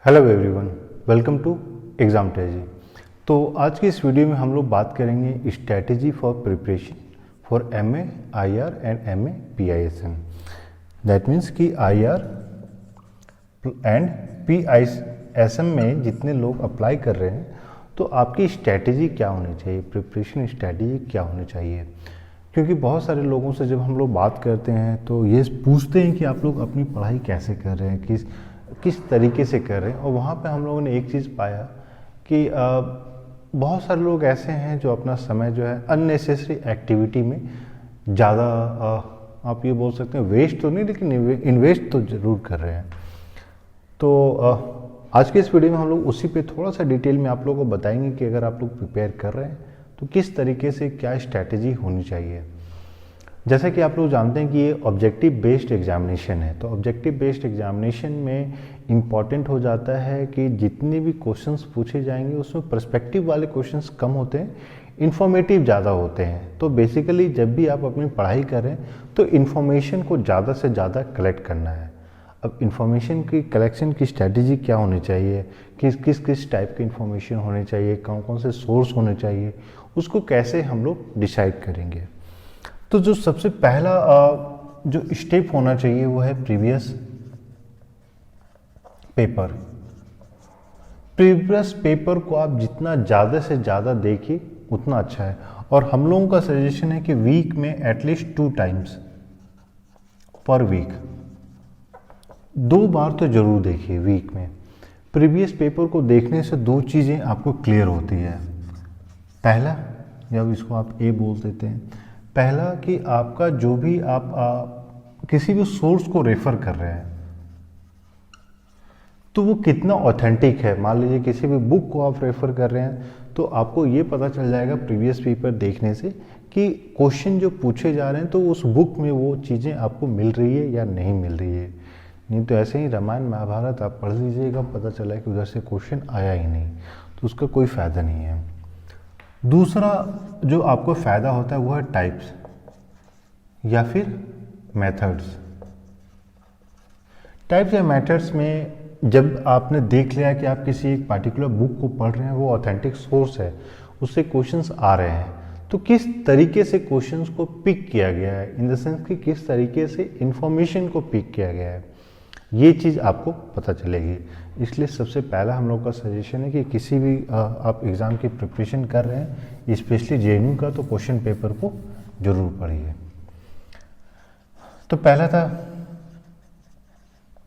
Hello everyone, welcome to exam टेजी। तो आज की इस वीडियो में हम लोग बात करेंगे strategy for preparation for MA IR and MA PISM. That means कि आईआर एंड पीआईएसएम में जितने लोग अप्लाई कर रहे हैं तो आपकी स्ट्रैटेजी क्या होनी चाहिए, प्रिपरेशन स्ट्रैटेजी क्या होनी चाहिए। क्योंकि बहुत सारे लोगों से जब हम लोग बात करते हैं तो ये पूछते हैं कि आप लोग अपनी पढ़ाई कैसे कर रहे हैं, किस तरीके से कर रहे हैं। और वहाँ पे हम लोगों ने एक चीज़ पाया कि बहुत सारे लोग ऐसे हैं जो अपना समय जो है अननेसेसरी एक्टिविटी में ज़्यादा आप ये बोल सकते हैं वेस्ट तो नहीं लेकिन इन्वेस्ट तो ज़रूर कर रहे हैं। तो आज के इस वीडियो में हम लोग उसी पे थोड़ा सा डिटेल में आप लोगों को बताएंगे कि अगर आप लोग प्रिपेयर कर रहे हैं तो किस तरीके से क्या स्ट्रैटेजी होनी चाहिए। जैसा कि आप लोग जानते हैं कि ये ऑब्जेक्टिव बेस्ड एग्जामिनेशन है, तो ऑब्जेक्टिव बेस्ड एग्जामिनेशन में इम्पॉर्टेंट हो जाता है कि जितने भी क्वेश्चंस पूछे जाएंगे उसमें पर्सपेक्टिव वाले क्वेश्चंस कम होते हैं, इन्फॉर्मेटिव ज़्यादा होते हैं। तो बेसिकली जब भी आप अपनी पढ़ाई करें तो इन्फॉर्मेशन को ज़्यादा से ज़्यादा कलेक्ट करना है। अब इन्फॉर्मेशन की कलेक्शन की स्ट्रैटेजी क्या होनी चाहिए, किस टाइप की इन्फॉर्मेशन होनी चाहिए, कौन कौन से सोर्स होने चाहिए, उसको कैसे हम लोग डिसाइड करेंगे। तो जो सबसे पहला जो स्टेप होना चाहिए वो है प्रीवियस पेपर। प्रीवियस पेपर को आप जितना ज़्यादा से ज़्यादा देखिए उतना अच्छा है। और हम लोगों का सजेशन है कि वीक में एटलीस्ट 2 टाइम्स पर वीक 2 बार तो जरूर देखिए वीक में। प्रीवियस पेपर को देखने से 2 चीज़ें आपको क्लियर होती है। पहला, जब इसको आप ए बोल देते हैं, पहला कि आपका जो भी आप किसी भी सोर्स को रेफर कर रहे हैं तो वो कितना ऑथेंटिक है। मान लीजिए किसी भी बुक को आप रेफर कर रहे हैं तो आपको ये पता चल जाएगा प्रीवियस पेपर देखने से कि क्वेश्चन जो पूछे जा रहे हैं तो उस बुक में वो चीज़ें आपको मिल रही है या नहीं मिल रही है। नहीं तो ऐसे ही रामायण महाभारत आप पढ़ लीजिएगा, पता चला कि उधर से क्वेश्चन आया ही नहीं, तो उसका कोई फ़ायदा नहीं है। दूसरा जो आपको फ़ायदा होता है वो है टाइप्स या फिर मेथड्स। टाइप्स या मेथड्स में जब आपने देख लिया कि आप किसी एक पार्टिकुलर बुक को पढ़ रहे हैं, वो ऑथेंटिक सोर्स है, उससे क्वेश्चंस आ रहे हैं, तो किस तरीके से क्वेश्चंस को पिक किया गया है, इन द सेंस कि किस तरीके से इंफॉर्मेशन को पिक किया गया है, ये चीज़ आपको पता चलेगी। इसलिए सबसे पहला हम लोग का सजेशन है कि किसी भी आप एग्ज़ाम की प्रिपरेशन कर रहे हैं, स्पेशली जेएनयू का, तो क्वेश्चन पेपर को जरूर पढ़िए। तो पहला था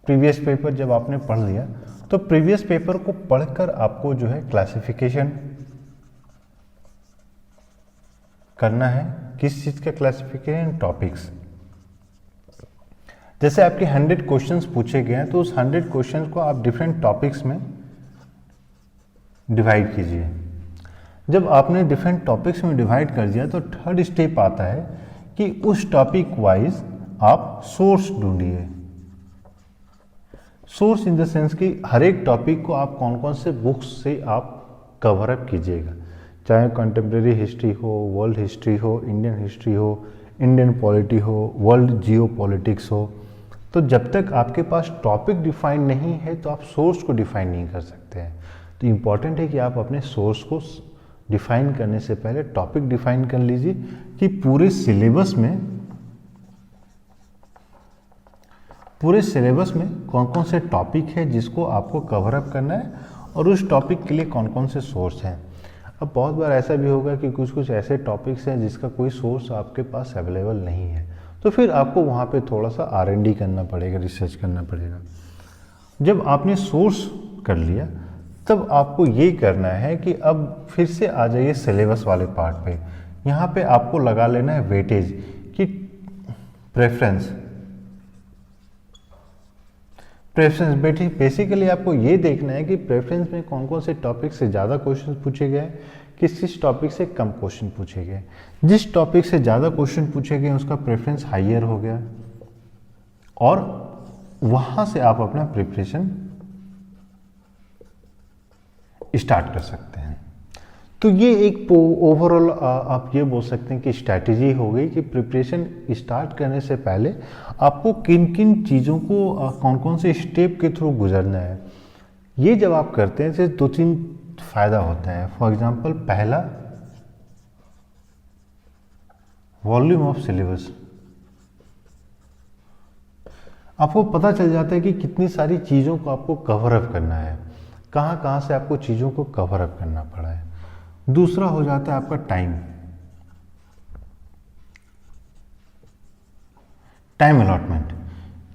प्रीवियस पेपर। जब आपने पढ़ लिया तो प्रीवियस पेपर को पढ़कर आपको जो है क्लासिफिकेशन करना है। किस चीज़ का क्लासिफिकेशन? टॉपिक्स। जैसे आपके 100 क्वेश्चंस पूछे गए हैं तो उस 100 क्वेश्चंस को आप डिफरेंट टॉपिक्स में डिवाइड कीजिए। जब आपने डिफरेंट टॉपिक्स में डिवाइड कर दिया तो थर्ड स्टेप आता है कि उस टॉपिक वाइज आप सोर्स ढूंढिए। सोर्स इन द सेंस कि हर एक टॉपिक को आप कौन कौन से बुक्स से आप कवर अप कीजिएगा, चाहे कंटेम्प्रेरी हिस्ट्री हो, वर्ल्ड हिस्ट्री हो, इंडियन हिस्ट्री हो, इंडियन पॉलिटी हो, वर्ल्ड जियो पॉलिटिक्स हो। तो जब तक आपके पास टॉपिक डिफाइन नहीं है तो आप सोर्स को डिफाइन नहीं कर सकते हैं। तो इम्पॉर्टेंट है कि आप अपने सोर्स को डिफाइन करने से पहले टॉपिक डिफाइन कर लीजिए कि पूरे सिलेबस में कौन कौन से टॉपिक है जिसको आपको कवर अप करना है और उस टॉपिक के लिए कौन कौन से सोर्स हैं। अब बहुत बार ऐसा भी होगा कि कुछ ऐसे टॉपिक्स हैं जिसका कोई सोर्स आपके पास अवेलेबल नहीं है, तो फिर आपको वहाँ पे थोड़ा सा R&D करना पड़ेगा, रिसर्च करना पड़ेगा। जब आपने सोर्स कर लिया तब आपको ये करना है कि अब फिर से आ जाइए सिलेबस वाले पार्ट पे। यहाँ पे आपको लगा लेना है वेटेज कि प्रेफरेंस बेसिकली आपको ये देखना है कि प्रेफरेंस में कौन कौन से टॉपिक से ज़्यादा क्वेश्चन पूछे गए, किस टॉपिक से कम क्वेश्चन पूछे गए। जिस टॉपिक से ज़्यादा क्वेश्चन पूछे गए उसका प्रेफरेंस हाइयर हो गया और वहाँ से आप अपना प्रिपरेशन स्टार्ट कर सकते हैं। तो ये एक ओवरऑल आप ये बोल सकते हैं कि स्ट्रैटेजी हो गई कि प्रिपरेशन स्टार्ट करने से पहले आपको किन किन चीज़ों को कौन कौन से स्टेप के थ्रू गुजरना है। ये जब आप करते हैं इससे 2-3 फायदा होता है। फॉर एग्जांपल, पहला, वॉल्यूम ऑफ सिलेबस। आपको पता चल जाता है कि कितनी सारी चीज़ों को आपको कवर अप करना है, कहाँ कहाँ से आपको चीज़ों को कवर अप करना पड़ा है। दूसरा हो जाता है आपका टाइम अलॉटमेंट।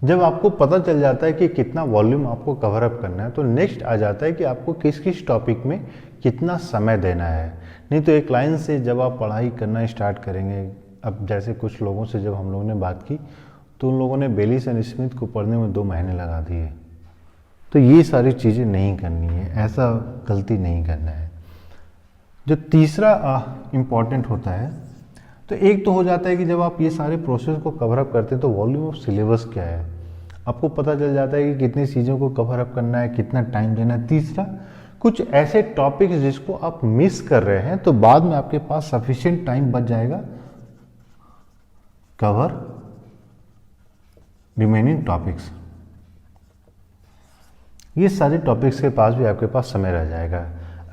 जब आपको पता चल जाता है कि कितना वॉल्यूम आपको कवर अप करना है, तो नेक्स्ट आ जाता है कि आपको किस किस टॉपिक में कितना समय देना है। नहीं तो एक लाइन से जब आप पढ़ाई करना स्टार्ट करेंगे, अब जैसे कुछ लोगों से जब हम लोगों ने बात की तो उन लोगों ने बेलिस एंड स्मिथ को पढ़ने में 2 महीने लगा दिए। तो ये सारी चीज़ें नहीं करनी है, ऐसा गलती नहीं करना है। जो तीसरा इम्पॉर्टेंट होता है, तो एक तो हो जाता है कि जब आप ये सारे प्रोसेस को कवर अप करते हैं तो वॉल्यूम ऑफ सिलेबस क्या है, आपको पता चल जाता है कि कितनी चीज़ों को कवर अप करना है, कितना टाइम देना है। तीसरा, कुछ ऐसे टॉपिक्स जिसको आप मिस कर रहे हैं तो बाद में आपके पास सफिशिएंट टाइम बच जाएगा कवर रिमेनिंग टॉपिक्स। ये सारे टॉपिक्स के पास भी आपके पास समय रह जाएगा।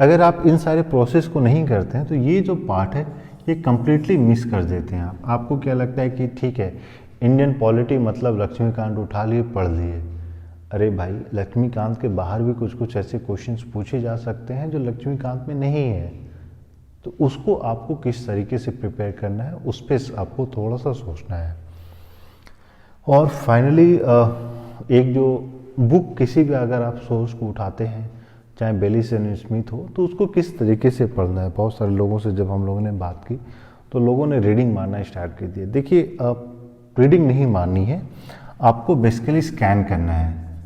अगर आप इन सारे प्रोसेस को नहीं करते हैं तो ये जो पार्ट है ये कम्प्लीटली मिस कर देते हैं आप। आपको क्या लगता है कि ठीक है, इंडियन पॉलिटी मतलब लक्ष्मीकांत उठा लिए, पढ़ लिए। अरे भाई, लक्ष्मीकांत के बाहर भी कुछ कुछ ऐसे क्वेश्चंस पूछे जा सकते हैं जो लक्ष्मीकांत में नहीं है, तो उसको आपको किस तरीके से प्रिपेयर करना है उस पर आपको थोड़ा सा सोचना है। और फाइनली एक जो बुक किसी भी अगर आप सोर्स को उठाते हैं, चाहे बेलिस एंड स्मिथ हो, तो उसको किस तरीके से पढ़ना है। बहुत सारे लोगों से जब हम लोगों ने बात की तो लोगों ने रीडिंग मारना स्टार्ट कर दिया। देखिए, रीडिंग नहीं मारनी है, आपको बेसिकली स्कैन करना है,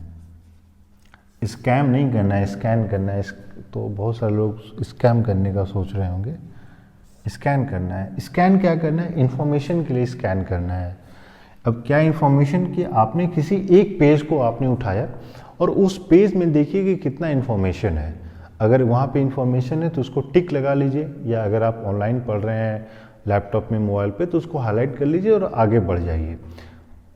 स्कैम नहीं करना है, स्कैन करना है। तो बहुत सारे लोग स्कैम करने का सोच रहे होंगे, स्कैन करना है। स्कैन क्या करना है, इन्फॉर्मेशन के लिए स्कैन करना है। अब क्या इन्फॉर्मेशन की, आपने किसी एक पेज को आपने उठाया और उस पेज में देखिए कि कितना इन्फॉर्मेशन है। अगर वहाँ पे इन्फॉर्मेशन है तो उसको टिक लगा लीजिए, या अगर आप ऑनलाइन पढ़ रहे हैं लैपटॉप में, मोबाइल पे, तो उसको हाईलाइट कर लीजिए और आगे बढ़ जाइए।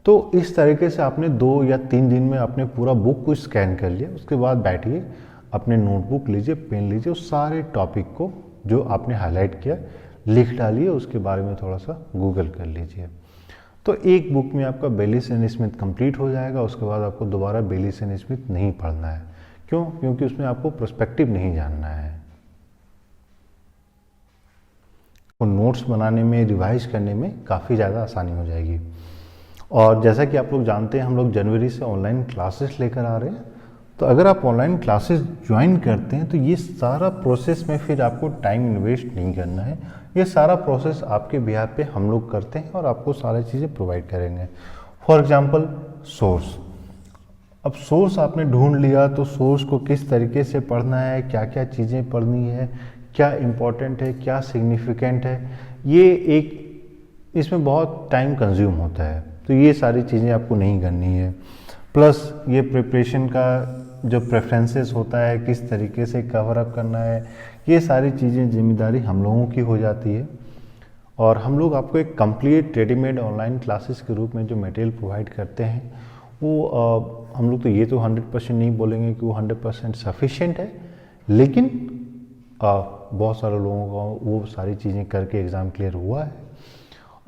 तो इस तरीके से आपने 2 या 3 दिन में आपने पूरा बुक को स्कैन कर लिया। उसके बाद बैठिए, अपने नोटबुक लीजिए, पेन लीजिए, उस सारे टॉपिक को जो आपने हाईलाइट किया लिख डालिए, उसके बारे में थोड़ा सा गूगल कर लीजिए। तो एक बुक में आपका बेलिस एंड स्मिथ कंप्लीट हो जाएगा। उसके बाद आपको दोबारा बेलिस एंड स्मिथ नहीं पढ़ना है। क्यों? क्योंकि उसमें आपको पर्सपेक्टिव नहीं जानना है। और नोट्स बनाने में, रिवाइज करने में काफ़ी ज़्यादा आसानी हो जाएगी। और जैसा कि आप लोग जानते हैं, हम लोग जनवरी से ऑनलाइन क्लासेस लेकर आ रहे हैं। तो अगर आप ऑनलाइन क्लासेस ज्वाइन करते हैं तो ये सारा प्रोसेस में फिर आपको टाइम इन्वेस्ट नहीं करना है। ये सारा प्रोसेस आपके बिहार पे हम लोग करते हैं और आपको सारी चीज़ें प्रोवाइड करेंगे। For example, source. अब सोर्स आपने ढूंढ लिया तो सोर्स को किस तरीके से पढ़ना है, क्या क्या चीज़ें पढ़नी है, क्या इम्पोर्टेंट है, क्या सिग्निफिकेंट है, ये एक इसमें बहुत टाइम कंज्यूम होता है। तो ये सारी चीज़ें आपको नहीं करनी है। प्लस ये प्रिपरेशन का जो प्रेफरेंसेस होता है, किस तरीके से कवर अप करना है, ये सारी चीज़ें जिम्मेदारी हम लोगों की हो जाती है। और हम लोग आपको एक कंप्लीट रेडीमेड ऑनलाइन क्लासेस के रूप में जो मटेरियल प्रोवाइड करते हैं, वो हम लोग तो ये तो 100% नहीं बोलेंगे कि वो 100% सफिशिएंट है, लेकिन बहुत सारे लोगों का वो सारी चीज़ें करके एग्ज़ाम क्लियर हुआ है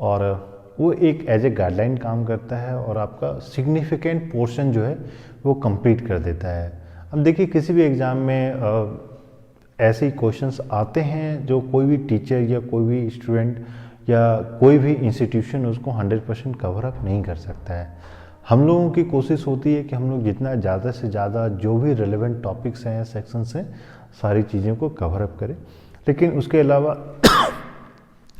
और वो एक एज ए गाइडलाइन काम करता है और आपका सिग्निफिकेंट पोर्शन जो है वो कंप्लीट कर देता है। अब देखिए, किसी भी एग्ज़ाम में ऐसे क्वेश्चंस आते हैं जो कोई भी टीचर या कोई भी स्टूडेंट या कोई भी इंस्टीट्यूशन उसको 100% कवर अप नहीं कर सकता है। हम लोगों की कोशिश होती है कि हम लोग जितना ज़्यादा से ज़्यादा जो भी रेलेवेंट टॉपिक्स हैं या सेक्शंस हैं, सारी चीज़ों को कवर अप करें। लेकिन उसके अलावा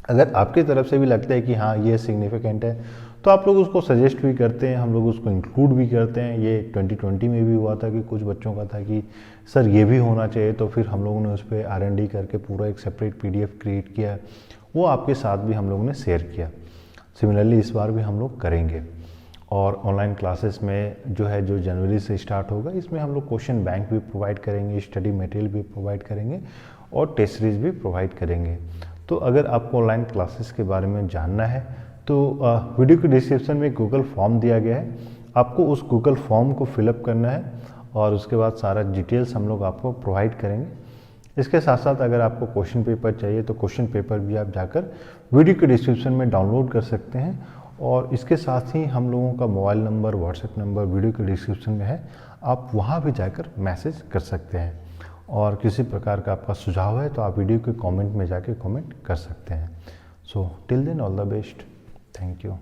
अगर आपकी तरफ से भी लगता है कि हाँ ये सिग्निफिकेंट है, तो आप लोग उसको सजेस्ट भी करते हैं, हम लोग उसको इंक्लूड भी करते हैं। ये 2020 में भी हुआ था कि कुछ बच्चों का था कि सर ये भी होना चाहिए, तो फिर हम लोगों ने उस पर R&D करके पूरा एक सेपरेट PDF क्रिएट किया, वो आपके साथ भी हम लोगों ने शेयर किया। सिमिलरली इस बार भी हम लोग करेंगे। और ऑनलाइन क्लासेस में जो है, जो जनवरी से स्टार्ट होगा, इसमें हम लोग क्वेश्चन बैंक भी प्रोवाइड करेंगे, स्टडी मटेरियल भी प्रोवाइड करेंगे और टेस्ट सीरीज भी प्रोवाइड करेंगे। तो अगर आपको ऑनलाइन क्लासेस के बारे में जानना है तो वीडियो के डिस्क्रिप्शन में गूगल फॉर्म दिया गया है, आपको उस गूगल फॉर्म को फिलअप करना है और उसके बाद सारा डिटेल्स हम लोग आपको प्रोवाइड करेंगे। इसके साथ साथ अगर आपको क्वेश्चन पेपर चाहिए तो क्वेश्चन पेपर भी आप जाकर वीडियो के डिस्क्रिप्शन में डाउनलोड कर सकते हैं। और इसके साथ ही हम लोगों का mobile number, WhatsApp number video के डिस्क्रिप्शन में है, आप वहाँ भी जाकर मैसेज कर सकते हैं। और किसी प्रकार का आपका सुझाव है तो आप वीडियो के कमेंट में जाके कमेंट कर सकते हैं। So till then all the best, thank you.